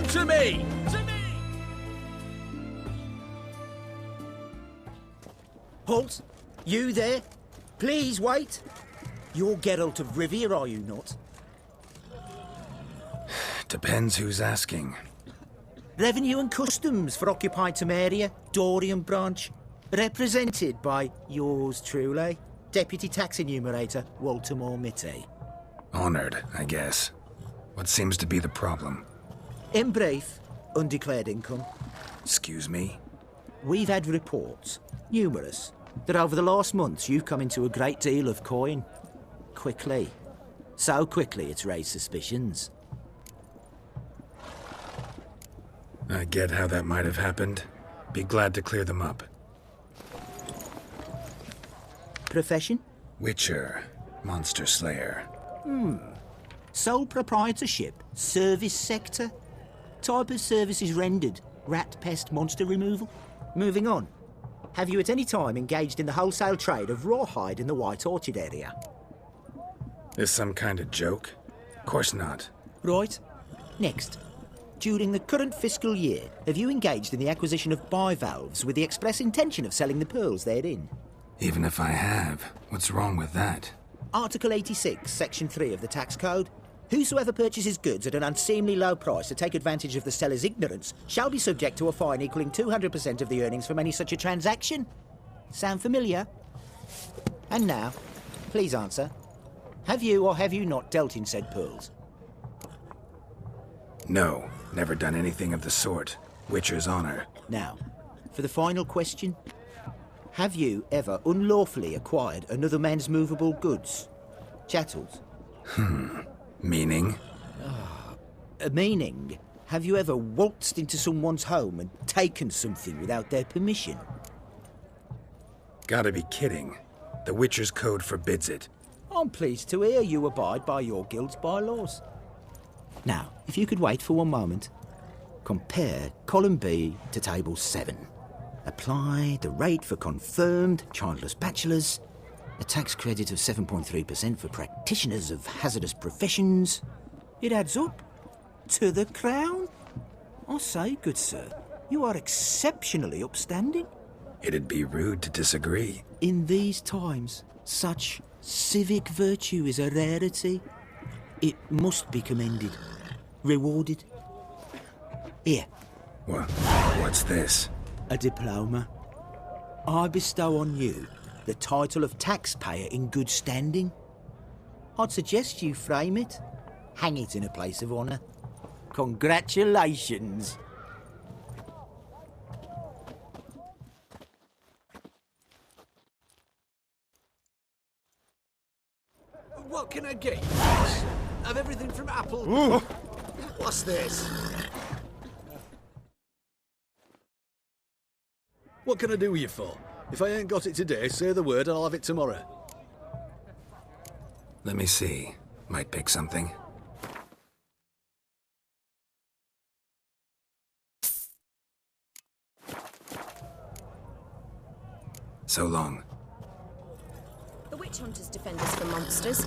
To me! To me! Halt! You there? Please wait. You're Geralt of Rivia, are you not? Depends who's asking. Revenue and Customs for occupied Temeria, Dorian branch. Represented by yours truly, Deputy Tax Enumerator Walter Mormitte. Honored, I guess. What seems to be the problem? In brief, undeclared income. Excuse me? We've had reports, numerous, that over the last months you've come into a great deal of coin. Quickly. So quickly it's raised suspicions. I get how that might have happened. Be glad to clear them up. Profession? Witcher. Monster Slayer. Sole proprietorship? Service sector? Type of services rendered? Rat pest monster removal? Moving on. Have you at any time engaged in the wholesale trade of rawhide in the White Orchard area? This some kind of joke? Of course not. Right. Next. During the current fiscal year, have you engaged in the acquisition of bivalves with the express intention of selling the pearls therein? Even if I have, what's wrong with that? Article 86, Section 3 of the Tax Code. Whosoever purchases goods at an unseemly low price to take advantage of the seller's ignorance shall be subject to a fine equaling 200% of the earnings from any such a transaction. Sound familiar? And now, please answer. Have you or have you not dealt in said pearls? No, never done anything of the sort. Witcher's honor. Now, for the final question. Have you ever unlawfully acquired another man's movable goods? Chattels? Meaning? Meaning, have you ever waltzed into someone's home and taken something without their permission? Gotta be kidding. The Witcher's code forbids it. I'm pleased to hear you abide by your guild's bylaws. Now, if you could wait for one moment, compare column B to table 7. Apply the rate for confirmed childless bachelors, a tax credit of 7.3% for practitioners of hazardous professions. It adds up to the crown. I say, good sir, you are exceptionally upstanding. It'd be rude to disagree. In these times, such civic virtue is a rarity. It must be commended, rewarded. Here. What's this? A diploma. I bestow on you the title of taxpayer in good standing. I'd suggest you frame it, hang it in a place of honour. Congratulations. What can I get you? Have everything from Apple. Ooh. What's this? What can I do with you for? If I ain't got it today, say the word and I'll have it tomorrow. Let me see. Might pick something. So long. The witch hunters defend us from monsters.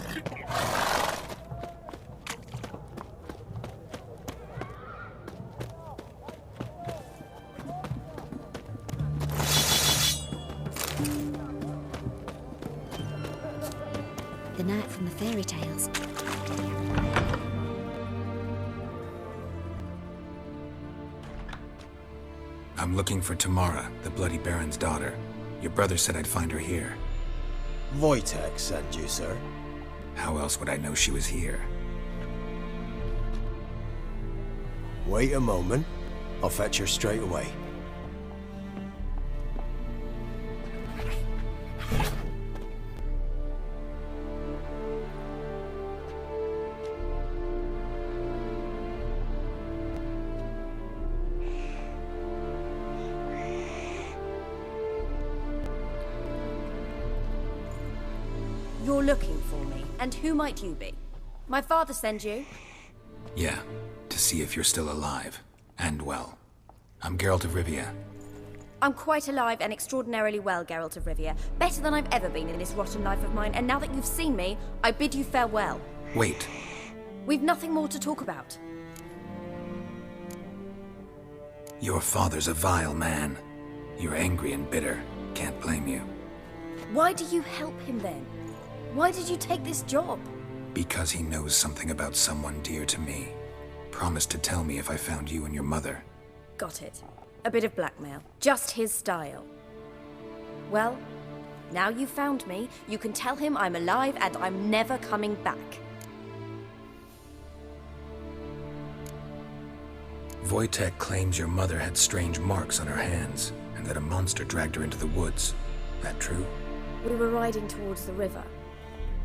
The knight from the fairy tales. I'm looking for Tamara, the Bloody Baron's daughter. Your brother said I'd find her here. Wojtek sent you, sir. How else would I know she was here? Wait a moment. I'll fetch her straight away. You're looking for me, and who might you be? My father send you? Yeah, to see if you're still alive. And well. I'm Geralt of Rivia. I'm quite alive and extraordinarily well, Geralt of Rivia. Better than I've ever been in this rotten life of mine, and now that you've seen me, I bid you farewell. Wait. We've nothing more to talk about. Your father's a vile man. You're angry and bitter. Can't blame you. Why do you help him then? Why did you take this job? Because he knows something about someone dear to me. Promised to tell me if I found you and your mother. Got it. A bit of blackmail. Just his style. Well, now you've found me, you can tell him I'm alive and I'm never coming back. Wojtek claims your mother had strange marks on her hands, and that a monster dragged her into the woods. That true? We were riding towards the river.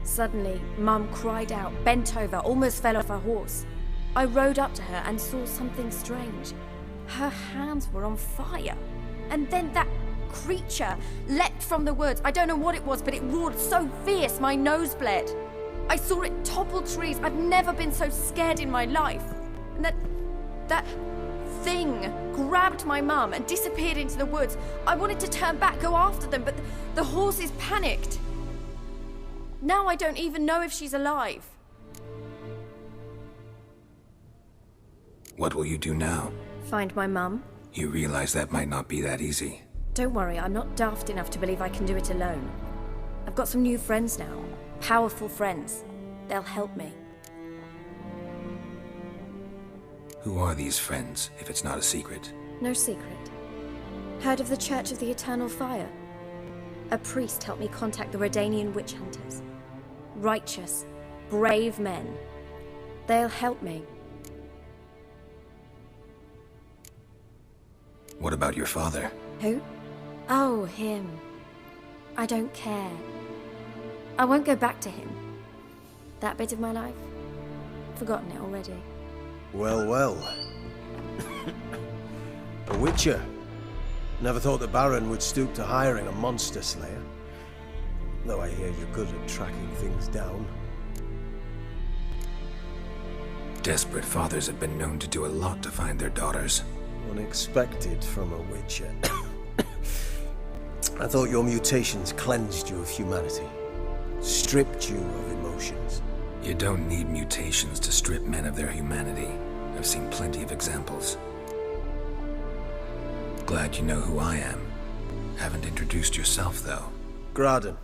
Suddenly, Mum cried out, bent over, almost fell off her horse. I rode up to her and saw something strange. Her hands were on fire. And then that creature leapt from the woods. I don't know what it was, but it roared so fierce my nose bled. I saw it topple trees. I've never been so scared in my life. And that thing grabbed my mum and disappeared into the woods. I wanted to turn back, go after them, but the horses panicked. Now I don't even know if she's alive. What will you do now? Find my mum. You realize that might not be that easy. Don't worry, I'm not daft enough to believe I can do it alone. I've got some new friends now. Powerful friends. They'll help me. Who are these friends, if it's not a secret? No secret. Heard of the Church of the Eternal Fire? A priest helped me contact the Redanian witch hunters. Righteous, brave men. They'll help me. What about your father? Who? Oh, him. I don't care. I won't go back to him. That bit of my life? Forgotten it already. Well, well. A Witcher. Never thought the Baron would stoop to hiring a monster slayer. Though I hear you're good at tracking things down. Desperate fathers have been known to do a lot to find their daughters. Unexpected from a Witcher. I thought your mutations cleansed you of humanity. Stripped you of emotions. You don't need mutations to strip men of their humanity. I've seen plenty of examples. Glad you know who I am. Haven't introduced yourself, though. Graden,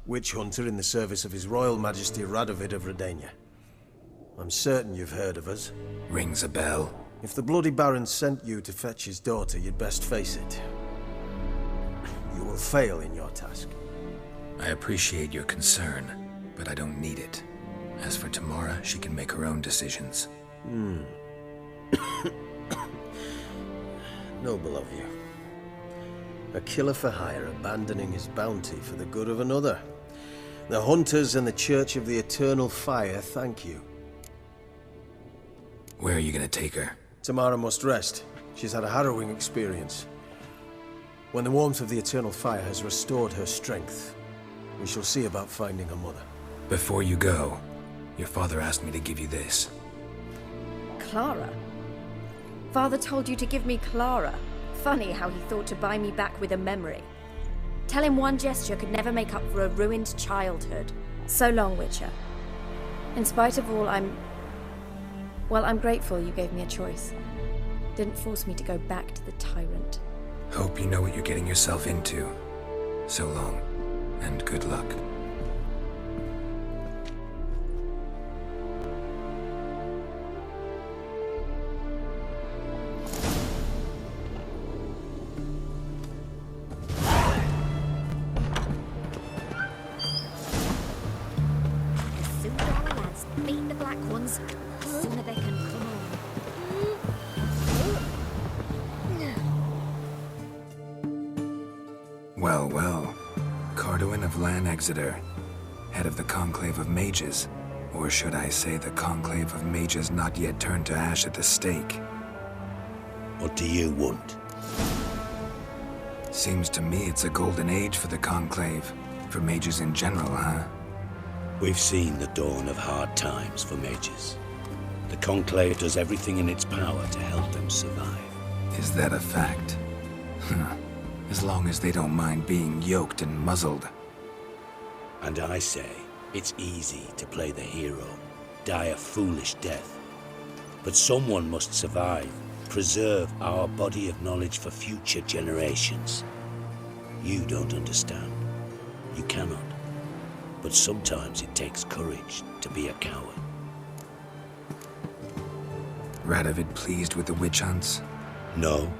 witch hunter in the service of His Royal Majesty Radovid of Redania. I'm certain you've heard of us. Rings a bell. If the Bloody Baron sent you to fetch his daughter, you'd best face it. You will fail in your task. I appreciate your concern, but I don't need it. As for Tamara, she can make her own decisions. Noble of you. A killer for hire abandoning his bounty for the good of another. The hunters and the Church of the Eternal Fire thank you. Where are you gonna take her? Tamara must rest. She's had a harrowing experience. When the warmth of the Eternal Fire has restored her strength, we shall see about finding her mother. Before you go, your father asked me to give you this. Clara? Father told you to give me Clara. Funny how he thought to buy me back with a memory. Tell him one gesture could never make up for a ruined childhood. So long, Witcher. In spite of all, I'm grateful you gave me a choice. Didn't force me to go back to the tyrant. Hope you know what you're getting yourself into. So long, and good luck. The sooner our lads beat the black ones, the sooner they can come home. Well, well. Carduin of Lan Exeter, head of the Conclave of Mages. Or should I say the Conclave of Mages not yet turned to ash at the stake. What do you want? Seems to me it's a golden age for the Conclave. For mages in general, huh? We've seen the dawn of hard times for mages. The Conclave does everything in its power to help them survive. Is that a fact? As long as they don't mind being yoked and muzzled. And I say, it's easy to play the hero, die a foolish death. But someone must survive, preserve our body of knowledge for future generations. You don't understand. You cannot. But sometimes it takes courage to be a coward. Radovid pleased with the witch hunts? No,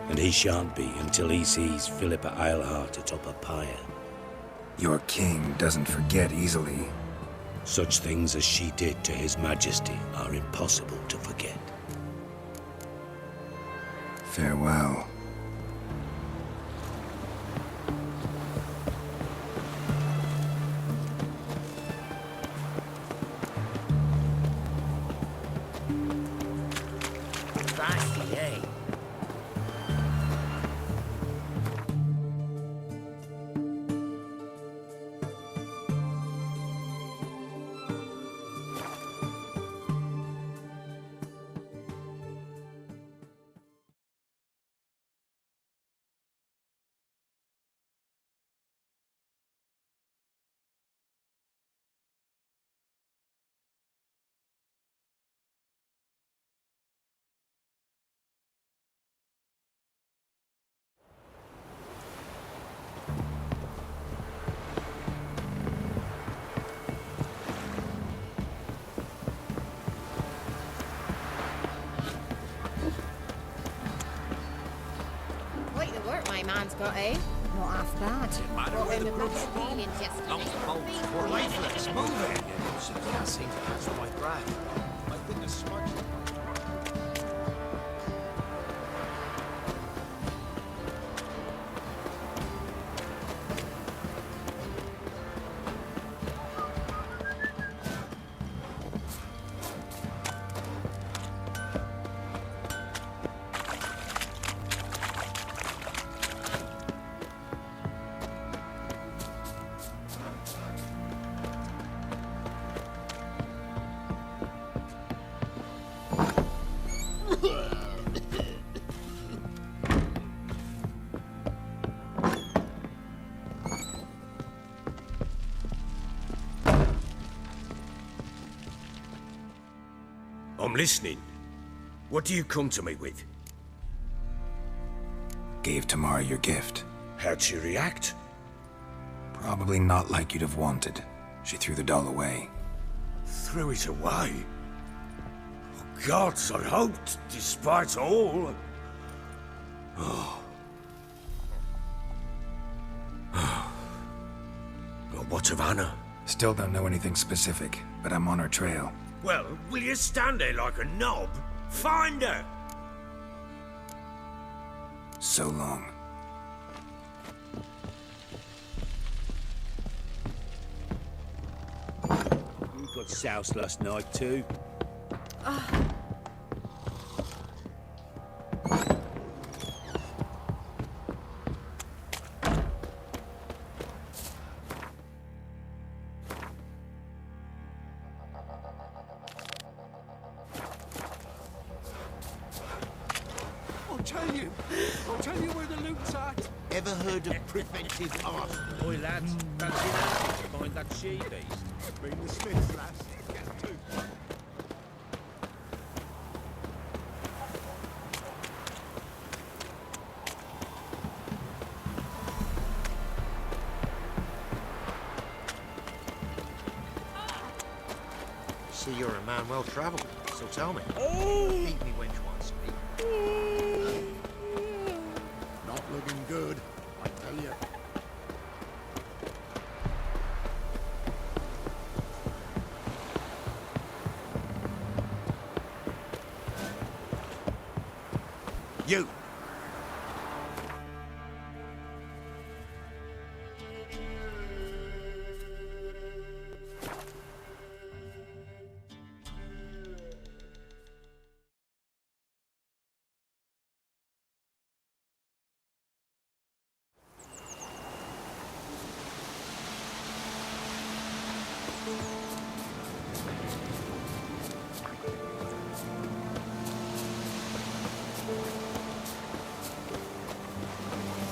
and he shan't be until he sees Philippa Eilhart atop a pyre. Your king doesn't forget easily. Such things as she did to His Majesty are impossible to forget. Farewell. Quite the work my man's got, eh? Not half bad. Brought in the blood feelings yesterday. I'm listening. What do you come to me with? Gave Tamara your gift. How'd she react? Probably not like you'd have wanted. She threw the doll away. Threw it away? Oh, gods, I hoped, despite all... Oh. Well, what of Anna? Still don't know anything specific, but I'm on her trail. Well, will you stand there like a knob? Find her! So long. You got soused last night too. I'll tell you where the loot's at. Ever heard of preventive arson? Oi, lads, fancy that? Find that she-beast. Bring the smiths, lass. Get to. See, you're a man well travelled, so tell me. Beat me wench once. Not looking good, I tell you. You!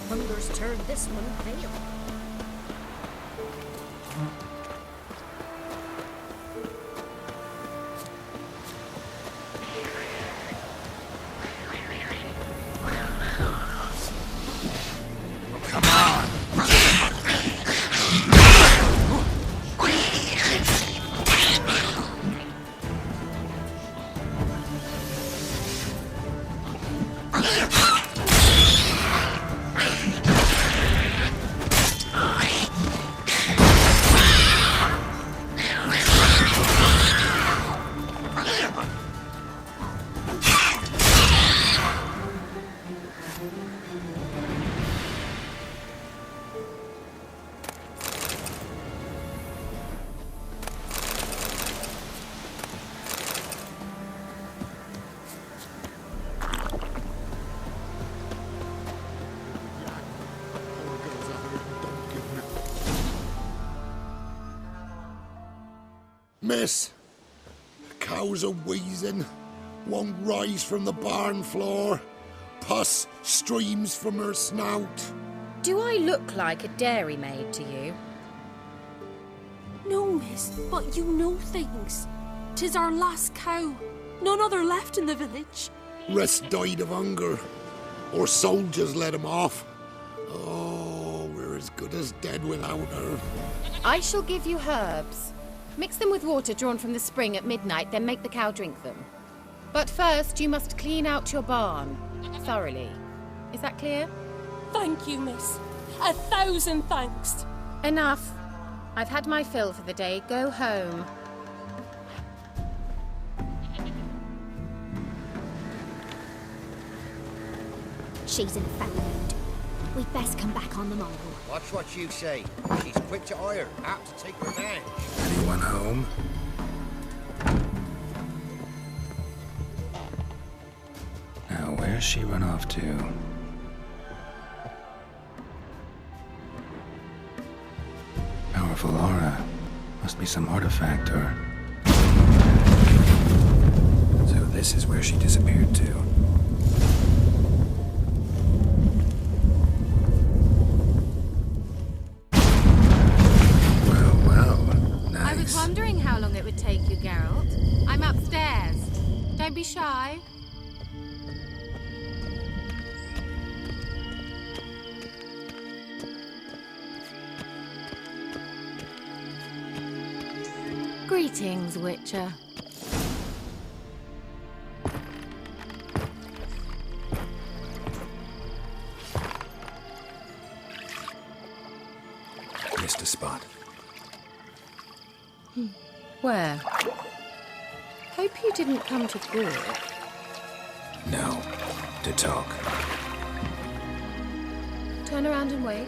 Hunger's turned this one pale. Miss, the cows are wheezing, won't rise from the barn floor. Pus streams from her snout. Do I look like a dairymaid to you? No, miss, but you know things. 'Tis our last cow. None other left in the village. Rest died of hunger, or soldiers let him off. Oh, we're as good as dead without her. I shall give you herbs. Mix them with water drawn from the spring at midnight, then make the cow drink them. But first, you must clean out your barn. Thoroughly. Is that clear? Thank you, miss. 1,000 thanks. Enough. I've had my fill for the day. Go home. She's in a foul mood. We'd best come back on the Mongol. Watch what you say. She's quick to ire, apt to take revenge. Anyone home? Now, where's she run off to? Powerful aura. Must be some artifact or... So this is where she disappeared to. I was wondering how long it would take you, Geralt. I'm upstairs. Don't be shy. Greetings, Witcher. Missed a spot. Where? Hope you didn't come to Gork. No. To talk. Turn around and wait.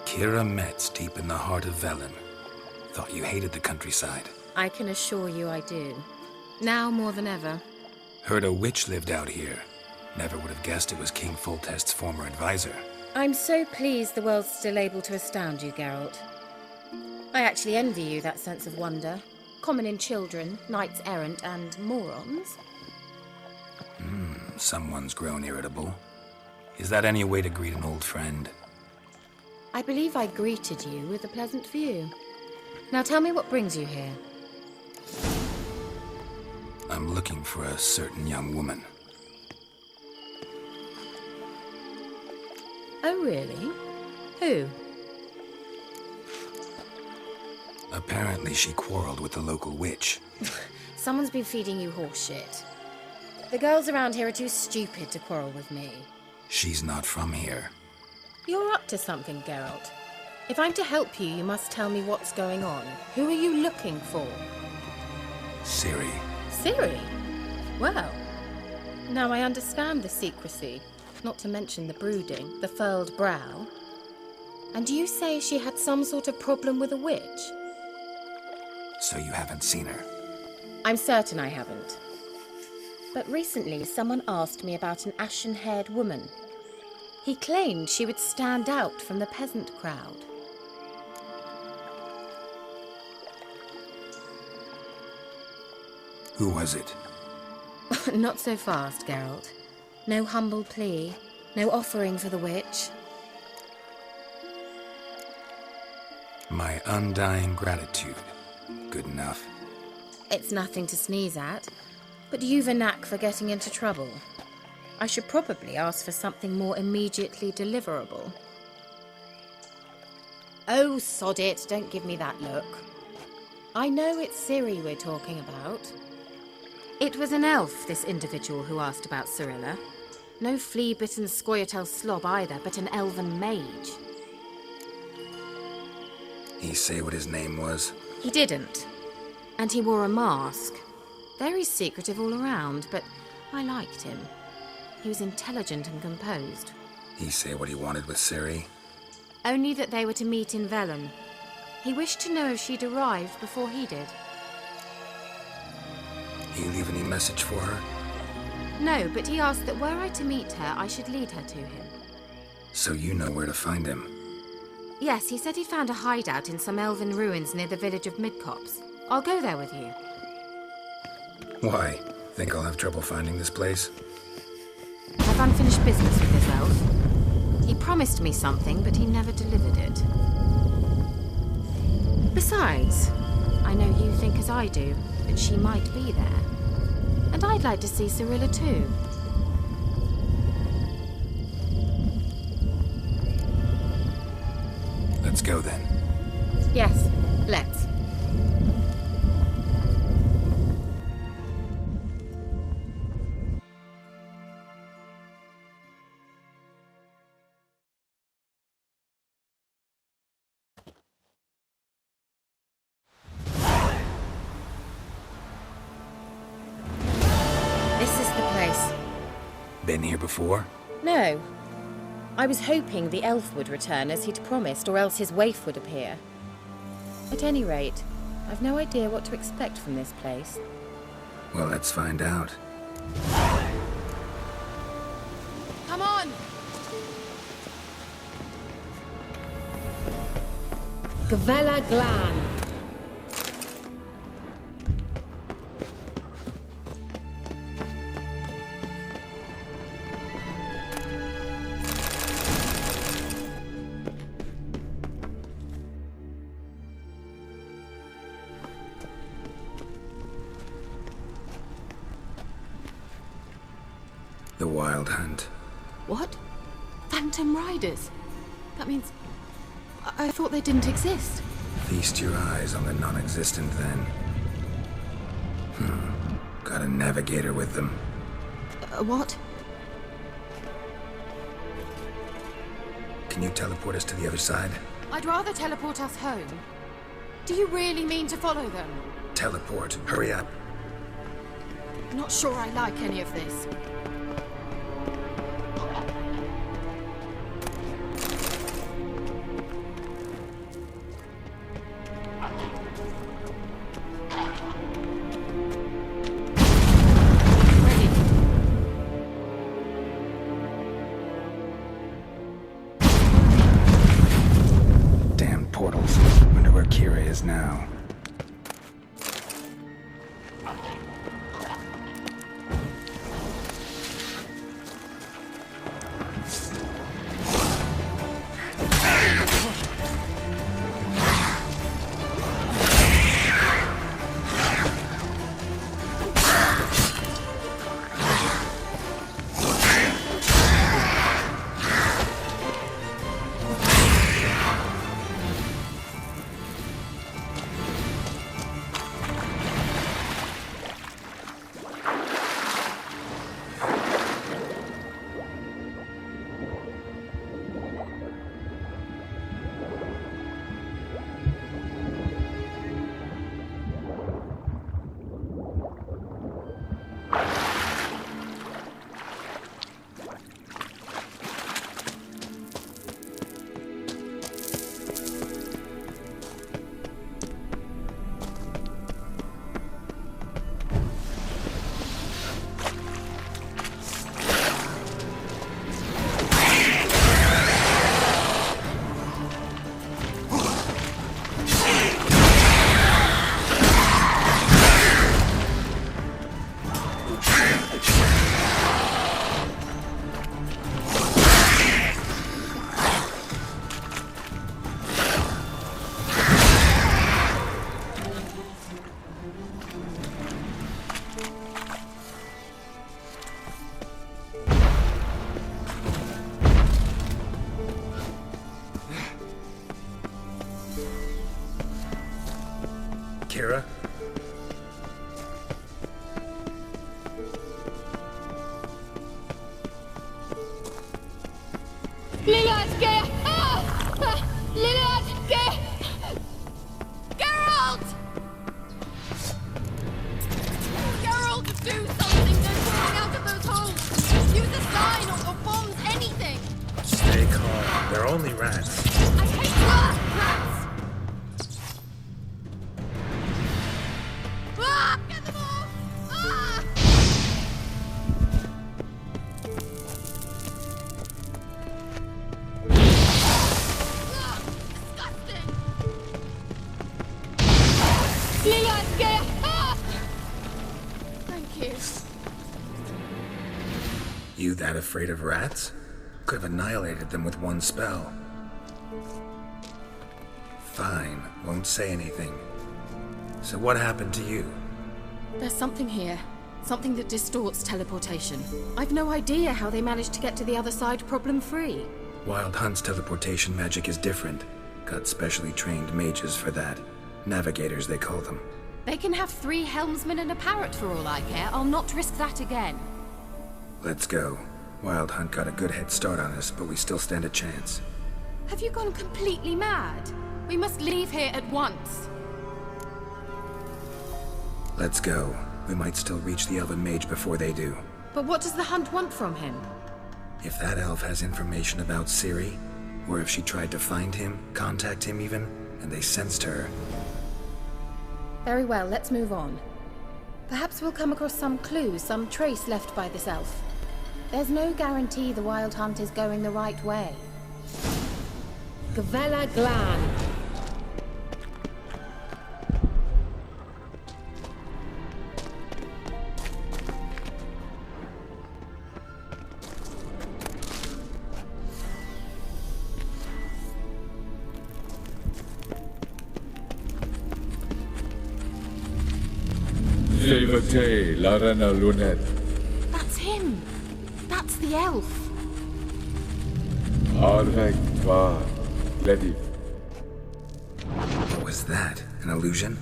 Keira Metz, deep in the heart of Velen. Thought you hated the countryside. I can assure you I do. Now more than ever. Heard a witch lived out here. Never would have guessed it was King Foltest's former advisor. I'm so pleased the world's still able to astound you, Geralt. I actually envy you that sense of wonder. Common in children, knights errant, and morons. Someone's grown irritable. Is that any way to greet an old friend? I believe I greeted you with a pleasant view. Now tell me what brings you here. I'm looking for a certain young woman. Oh, really? Who? Apparently she quarreled with the local witch. Someone's been feeding you horseshit. The girls around here are too stupid to quarrel with me. She's not from here. You're up to something, Geralt. If I'm to help you, you must tell me what's going on. Who are you looking for? Ciri. Ciri? Well, now I understand the secrecy, not to mention the brooding, the furled brow. And you say she had some sort of problem with a witch? So you haven't seen her? I'm certain I haven't. But recently, someone asked me about an ashen-haired woman. He claimed she would stand out from the peasant crowd. Who was it? Not so fast, Geralt. No humble plea, no offering for the witch. My undying gratitude. Good enough. It's nothing to sneeze at, but you've a knack for getting into trouble. I should probably ask for something more immediately deliverable. Oh, sod it, don't give me that look. I know it's Ciri we're talking about. It was an elf, this individual who asked about Cirilla. No flea-bitten Scoia'tael slob either, but an elven mage. He say what his name was? He didn't. And he wore a mask. Very secretive all around, but I liked him. He was intelligent and composed. He say what he wanted with Ciri? Only that they were to meet in Vellum. He wished to know if she'd arrived before he did. He leave any message for her? No, but he asked that were I to meet her, I should lead her to him. So you know where to find him? Yes, he said he found a hideout in some elven ruins near the village of Midcopse. I'll go there with you. Why? Think I'll have trouble finding this place? I've unfinished business with this elf. He promised me something, but he never delivered it. Besides, I know you think as I do, that she might be there. And I'd like to see Cirilla too. Let's go then. Yes, let's. Been here before? No. I was hoping the elf would return as he'd promised, or else his waif would appear. At any rate, I've no idea what to expect from this place. Well, let's find out. Come on! Gavella Glan. The Wild Hunt. What? Phantom Riders? That means... I thought they didn't exist. Feast your eyes on the non-existent then. Got a navigator with them. What? Can you teleport us to the other side? I'd rather teleport us home. Do you really mean to follow them? Teleport. Hurry up. Not sure I like any of this. Portals. Wonder where Keira is now. Keira? Geralt! Geralt, do something! They're crawling out of those holes! Use a sign or bombs, anything! they're only rats. I hate rats! Ah! Get them off! Ah! Ah! Disgusting! Ah! Thank you. You that afraid of rats? Could have annihilated them with one spell. Fine, won't say anything. So what happened to you? There's something here. Something that distorts teleportation. I've no idea how they managed to get to the other side problem-free. Wild Hunt's teleportation magic is different. Got specially trained mages for that. Navigators, they call them. They can have 3 helmsmen and a parrot for all I care. I'll not risk that again. Let's go. Wild Hunt got a good head start on us, but we still stand a chance. Have you gone completely mad? We must leave here at once. Let's go. We might still reach the Elven Mage before they do. But what does the Hunt want from him? If that elf has information about Ciri, or if she tried to find him, contact him even, and they sensed her. Very well, let's move on. Perhaps we'll come across some clue, some trace left by this elf. There's no guarantee the Wild Hunt is going the right way. Gavella Glan. Levate, Larena Lunet. That's him! That's the elf! Arvek Tvar, Lediv. What was that? An illusion?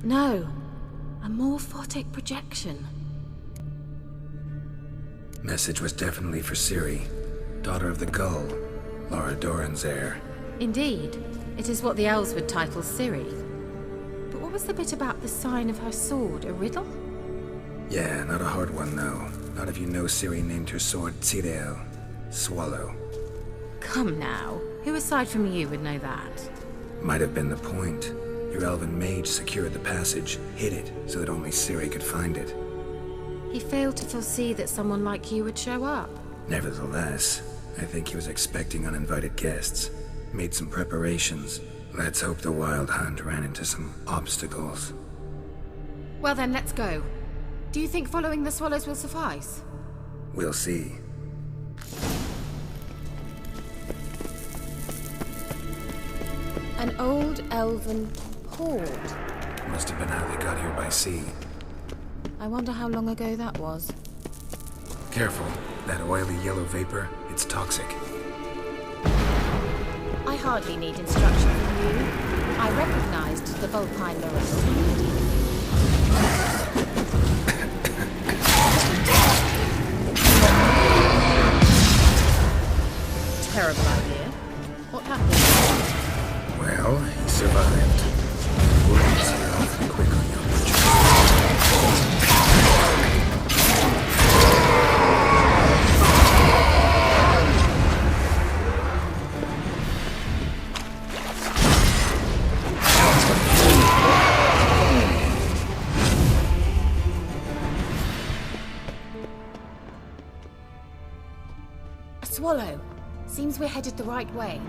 No. A morphotic projection. Message was definitely for Ciri, daughter of the Gull, Lara Doran's heir. Indeed. It is what the elves would title Ciri. But what was the bit about the sign of her sword? A riddle? Yeah, not a hard one though. Not if you know Ciri named her sword Tirel, Swallow. Come now. Who aside from you would know that? Might have been the point. Your elven mage secured the passage, hid it, so that only Ciri could find it. He failed to foresee that someone like you would show up. Nevertheless, I think he was expecting uninvited guests. Made some preparations. Let's hope the Wild Hunt ran into some obstacles. Well then, let's go. Do you think following the swallows will suffice? We'll see. An old elven hoard. Must have been how they got here by sea. I wonder how long ago that was. Careful. That oily yellow vapor, it's toxic. I hardly need instruction from you. I recognized the Vulpine miracle immediately. Terrible idea. What happened? Well, he survived. Wounds are often quick on young witches. A swallow. Seems we're headed the right way.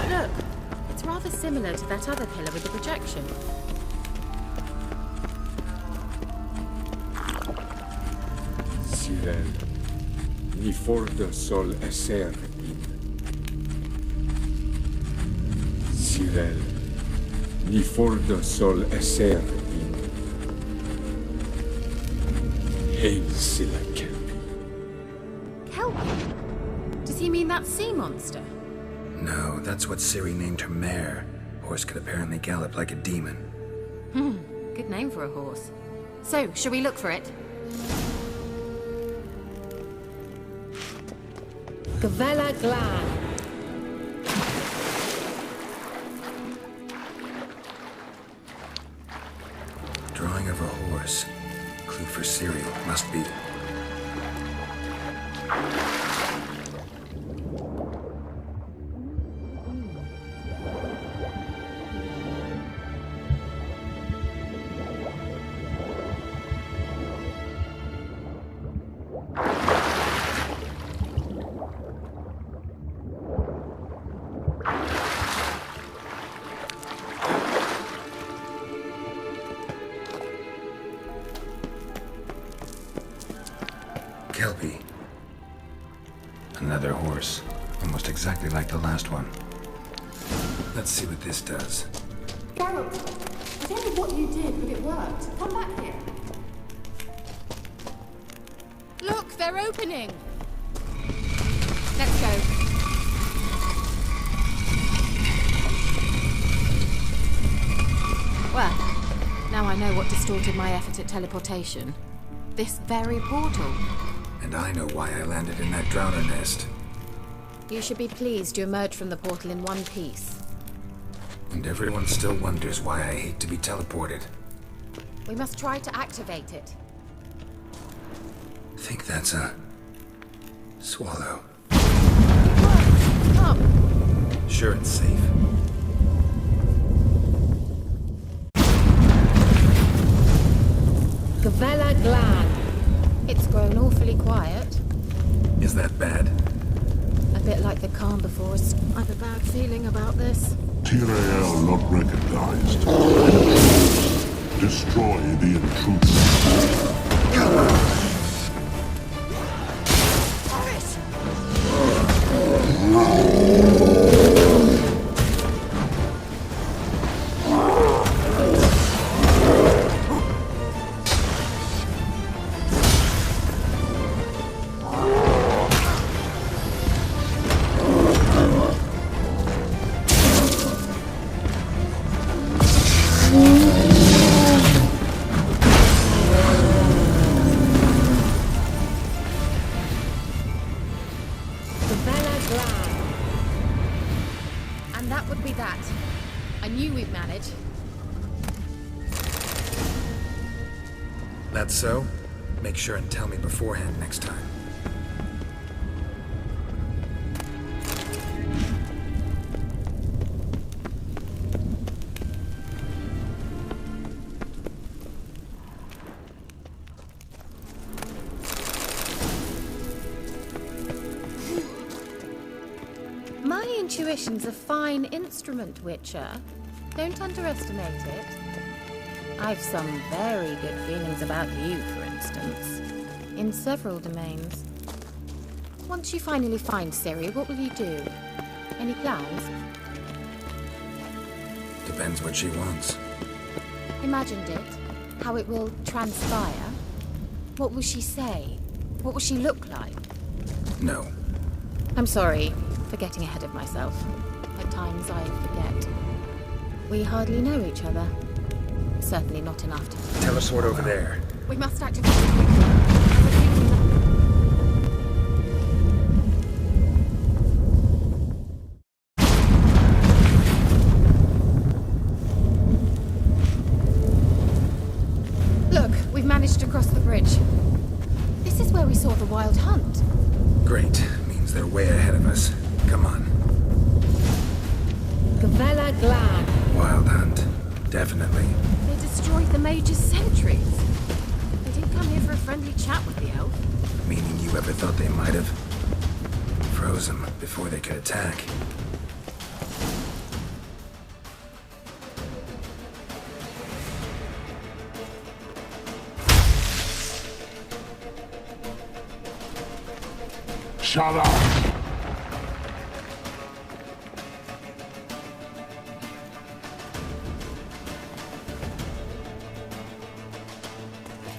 Look, it's rather similar to that other pillar with the projection. Cyril, ni forte sol esser in. Cyril, ni forte sol esser in. Hail silla kelpi. Kelpie? Does he mean that sea monster? No, that's what Ciri named her mare. Horse could apparently gallop like a demon. Good name for a horse. So, shall we look for it? Gavella Glan. Drawing of a horse. Clue for Ciri. Must be. Kelpie. Another horse. Almost exactly like the last one. Let's see what this does. Geralt, I don't know what you did, but it worked. Come back here. Look, they're opening! Let's go. Well, now I know what distorted my effort at teleportation. This very portal. And I know why I landed in that drowner nest. You should be pleased you emerged from the portal in one piece. And everyone still wonders why I hate to be teleported. We must try to activate it. Think that's a... swallow. Come! Sure it's safe. Gavella Glan. It's grown awfully quiet. Is that bad? A bit like the calm before us. I have a bad feeling about this. Tyrael not recognized. Destroy the And that would be that. I knew we'd manage. That's so? Make sure and tell me beforehand next time. My intuition's a fine instrument, Witcher. Don't underestimate it. I've some very good feelings about you, for instance. In several domains. Once you finally find Ciri, what will you do? Any plans? Depends what she wants. Imagined it. How it will transpire. What will she say? What will she look like? No. I'm sorry for getting ahead of myself. At times I forget. We hardly know each other. Certainly not enough to... Teleport over there. We must activate it quickly. Look, we've managed to cross the bridge. This is where we saw the wild hunt. Great. Means they're way ahead of us. Come on. Gavella Glan. Wild hunt. Definitely. They destroyed the mage's sentries. They didn't come here for a friendly chat with the elf. Meaning you ever thought they might have? Froze them before they could attack. Shut up!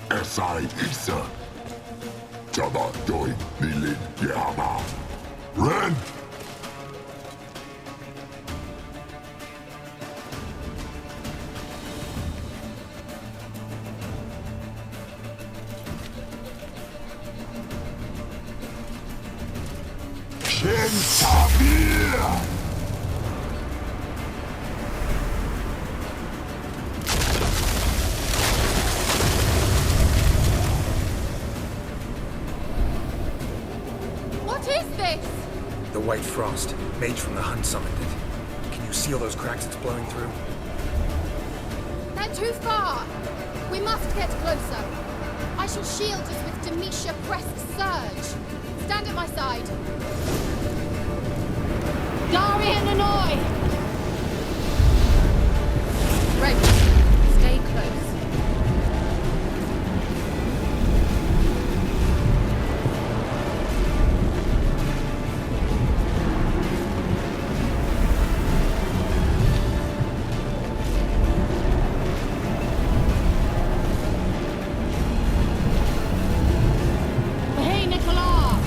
Esai Isa. Java Doi Nilin Yama. Ren! What is this? The White Frost. Mage from the Hunt summoned it. Can you see all those cracks it's blowing through? They're too far. We must get closer. I shall shield us with Demetia Pressed Surge. Stand at my side. Darian Annoy! Right. Stay close. Hey, Nicola!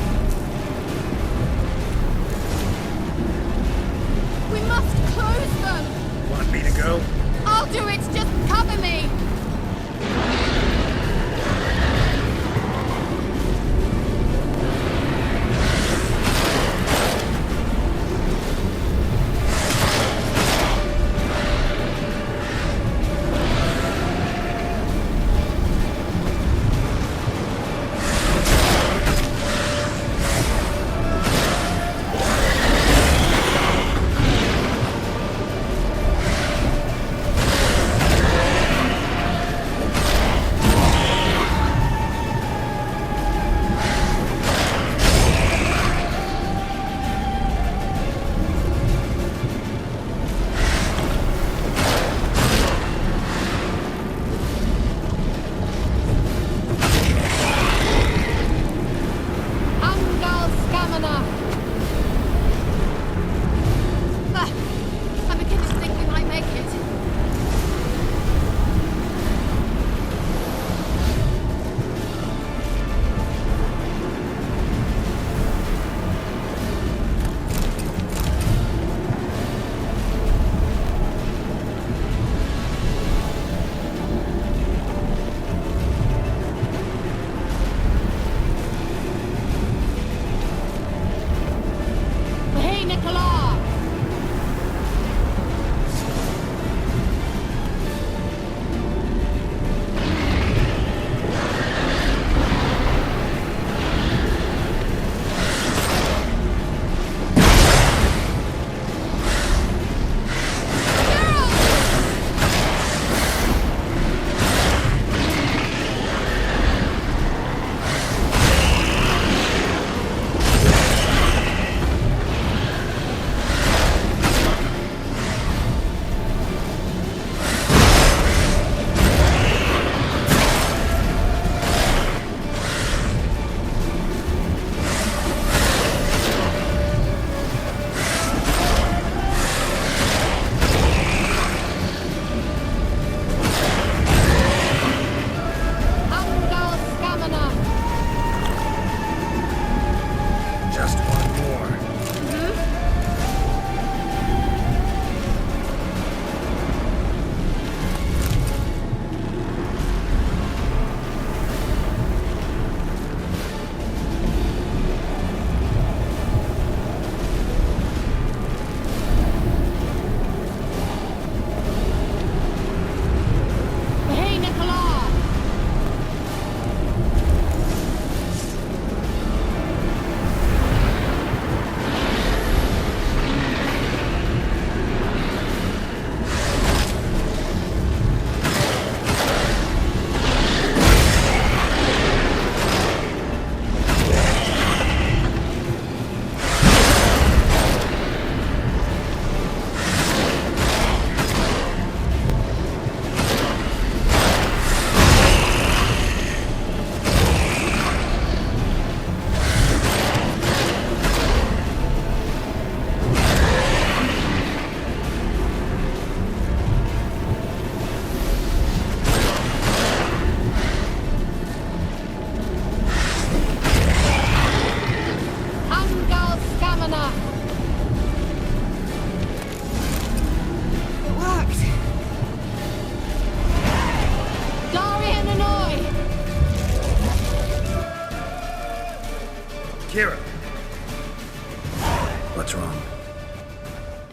What's wrong?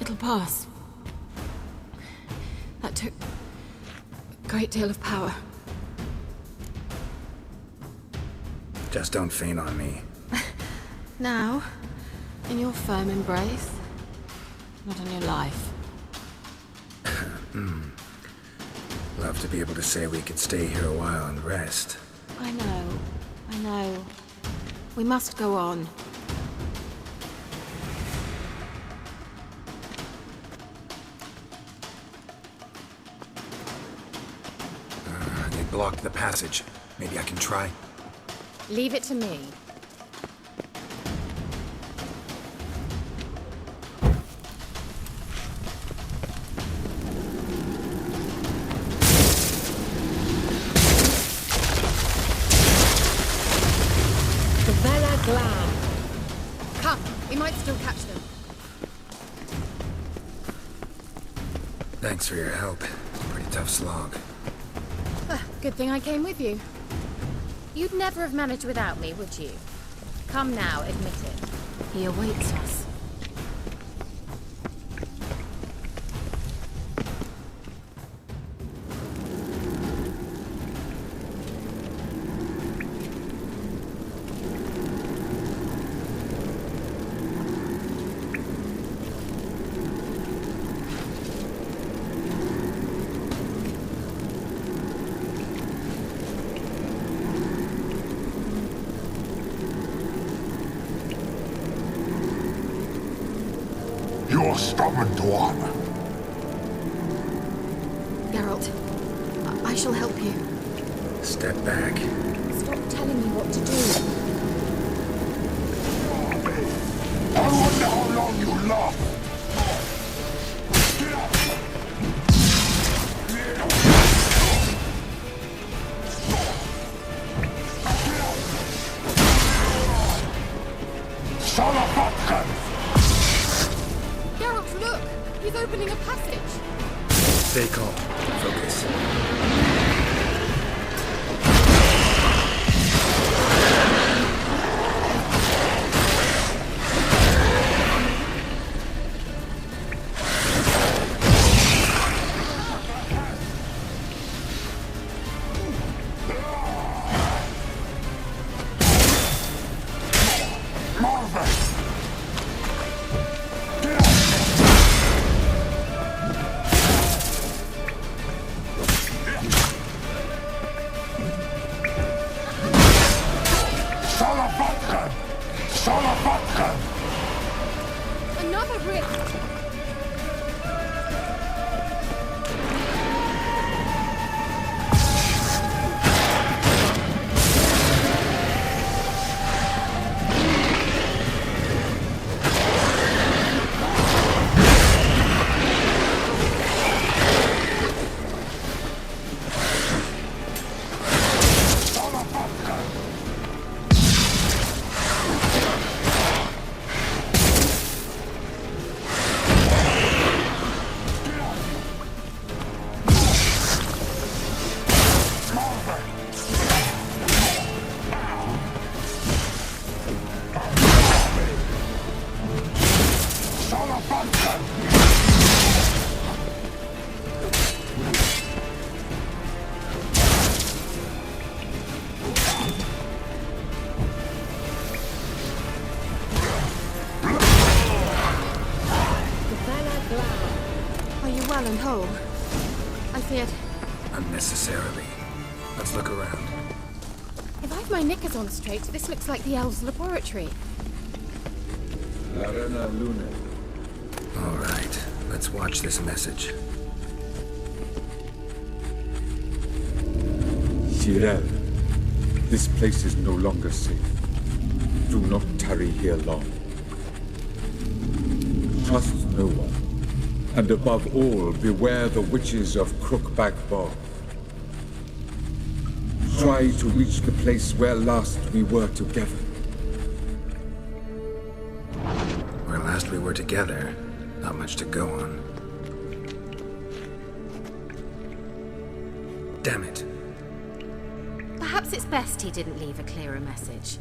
It'll pass. That took a great deal of power. Just don't faint on me. Now, in your firm embrace, not on your life. Love to be able to say we could stay here a while and rest. I know. We must go on. They blocked the passage. Maybe I can try. Leave it to me. Come, we might still catch them. Thanks for your help. Pretty tough slog. Good thing I came with you. You'd never have managed without me, would you? Come now, admit it. He awaits us. You're stubborn to honor. Geralt, I shall help you. Step back. Stop telling me what to do. I wonder how long you last. Geralt, look! He's opening a passage. Stay calm. Focus. Another rift! Are you well and whole? I feared... Unnecessarily. Let's look around. If I've my knickers on straight, this looks like the elves' laboratory. Arena Lune. All right. Let's watch this message. Cyril, this place is no longer safe. Do not tarry here long. Trust no one. And above all, beware the witches of Crookback Bog. Try to reach the place where last we were together. Where last we were together, not much to go on. Damn it. Perhaps it's best he didn't leave a clearer message.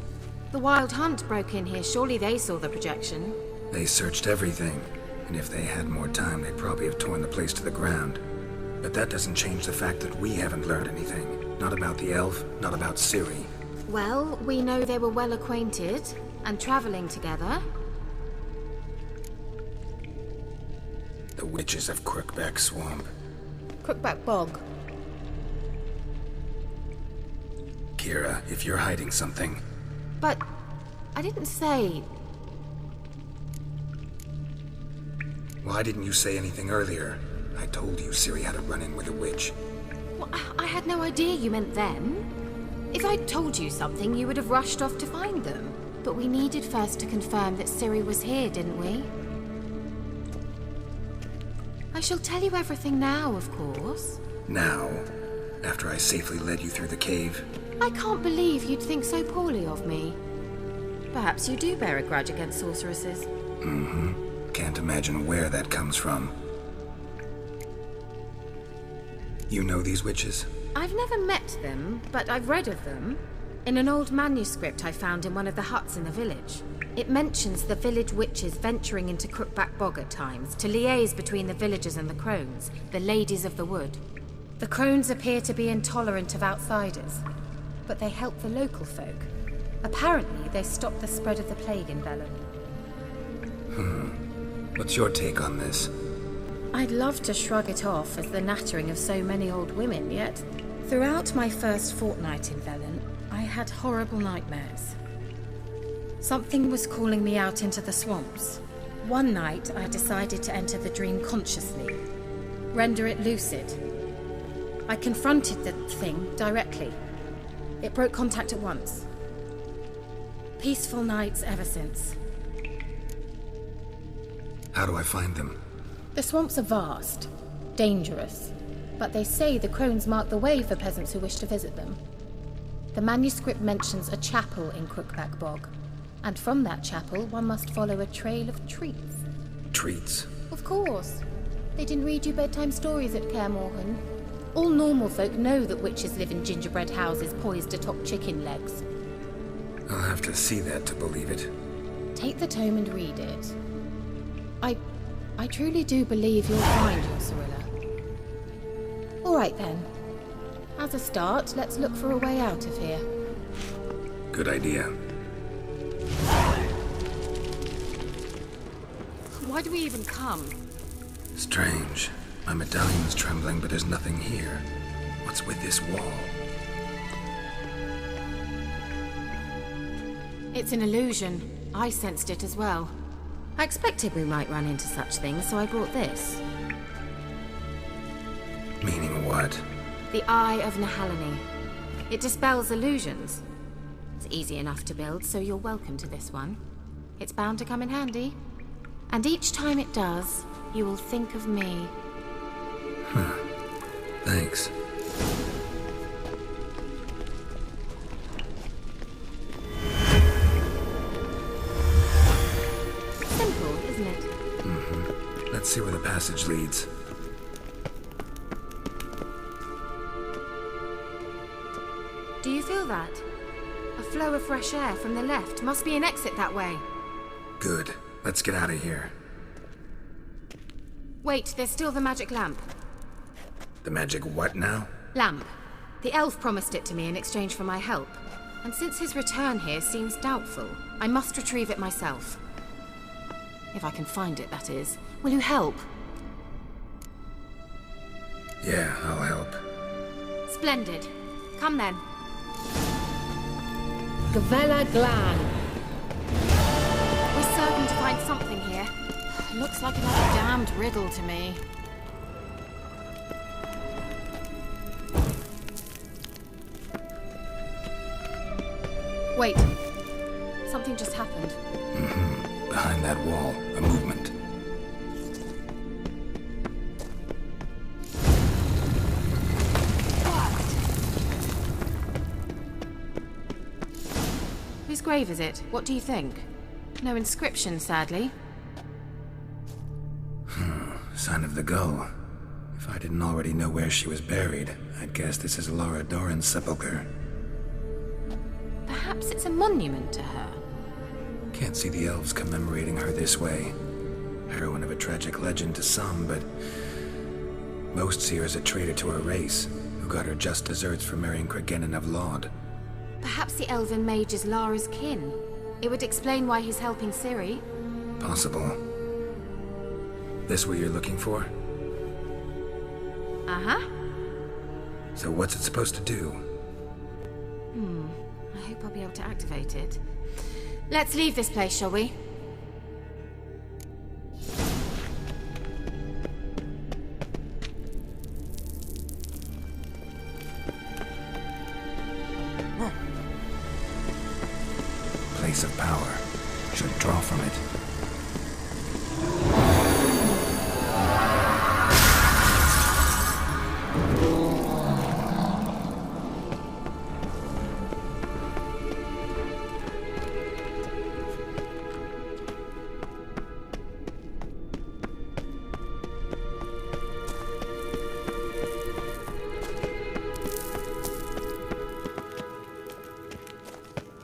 The Wild Hunt broke in here. Surely they saw the projection. They searched everything, and if they had more time, they'd probably have torn the place to the ground. But that doesn't change the fact that we haven't learned anything. Not about the elf, not about Ciri. Well, we know they were well acquainted and traveling together. The witches of Crookback Swamp. Crookback Bog. Keira, if you're hiding something... But I didn't say... Why didn't you say anything earlier? I told you Ciri had a run-in with a witch. Well, I had no idea you meant them. If I'd told you something, you would have rushed off to find them. But we needed first to confirm that Ciri was here, didn't we? I shall tell you everything now, of course. Now? After I safely led you through the cave? I can't believe you'd think so poorly of me. Perhaps you do bear a grudge against sorceresses. Mm-hmm. Can't imagine where that comes from. You know these witches? I've never met them, but I've read of them. In an old manuscript I found in one of the huts in the village. It mentions the village witches venturing into Crookback Bog at times to liaise between the villagers and the crones, the ladies of the wood. The crones appear to be intolerant of outsiders, but they help the local folk. Apparently, they stopped the spread of the plague in Velen. What's your take on this? I'd love to shrug it off as the nattering of so many old women, yet throughout my first fortnight in Velen, I had horrible nightmares. Something was calling me out into the swamps. One night, I decided to enter the dream consciously, render it lucid. I confronted the thing directly. It broke contact at once. Peaceful nights ever since. How do I find them? The swamps are vast, dangerous, but they say the crones mark the way for peasants who wish to visit them. The manuscript mentions a chapel in Crookback Bog, and from that chapel one must follow a trail of treats. Treats? Of course. They didn't read you bedtime stories at Kaer Morhen. All normal folk know that witches live in gingerbread houses poised atop chicken legs. I'll have to see that to believe it. Take the tome and read it. I truly do believe you'll find your Cyrilla. All right then. As a start, let's look for a way out of here. Good idea. Why do we even come? Strange. My medallion's trembling, but there's nothing here. What's with this wall? It's an illusion. I sensed it as well. I expected we might run into such things, so I brought this. Meaning what? The Eye of Nehaleni. It dispels illusions. It's easy enough to build, so you're welcome to this one. It's bound to come in handy. And each time it does, you will think of me. Thanks. Simple, isn't it? Let's see where the passage leads. Do you feel that? A flow of fresh air from the left. Must be an exit that way. Good. Let's get out of here. Wait, there's still the magic lamp. The magic what now? Lamp. The elf promised it to me in exchange for my help. And since his return here seems doubtful, I must retrieve it myself. If I can find it, that is. Will you help? Yeah, I'll help. Splendid. Come then. Gavella Glan. We're certain to find something here. Looks like another damned riddle to me. Wait. Something just happened. Behind that wall, a movement. Whose grave is it? What do you think? No inscription, sadly. Sign of the gull. If I didn't already know where she was buried, I'd guess this is Laura Doran's sepulchre. Perhaps it's a monument to her. Can't see the elves commemorating her this way. Heroine of a tragic legend to some, but most see her as a traitor to her race, who got her just desserts for marrying Cregennan of Laud. Perhaps the elven mage is Lara's kin. It would explain why he's helping Ciri. Possible. This what you're looking for? Uh-huh. So what's it supposed to do? I hope I'll be able to activate it. Let's leave this place, shall we? Place of power. Should draw from it.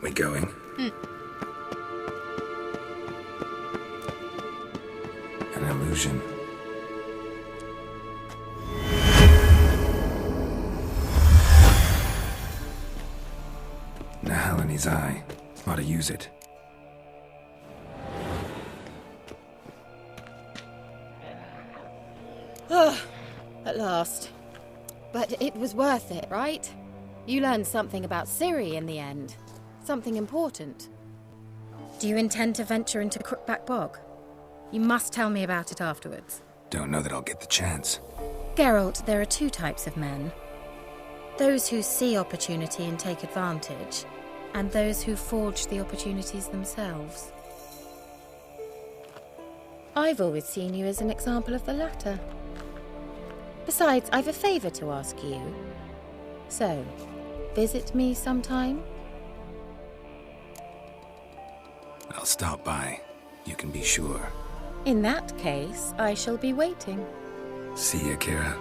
We going? An illusion. Nahalani's eye. Ought to use it. At last. But it was worth it, right? You learned something about Ciri in the end. Something important. Do you intend to venture into Crookback Bog? You must tell me about it afterwards. Don't know that I'll get the chance. Geralt, there are two types of men. Those who see opportunity and take advantage, and those who forge the opportunities themselves. I've always seen you as an example of the latter. Besides, I've a favour to ask you. So, visit me sometime? I'll stop by. You can be sure. In that case, I shall be waiting. See ya, Keira.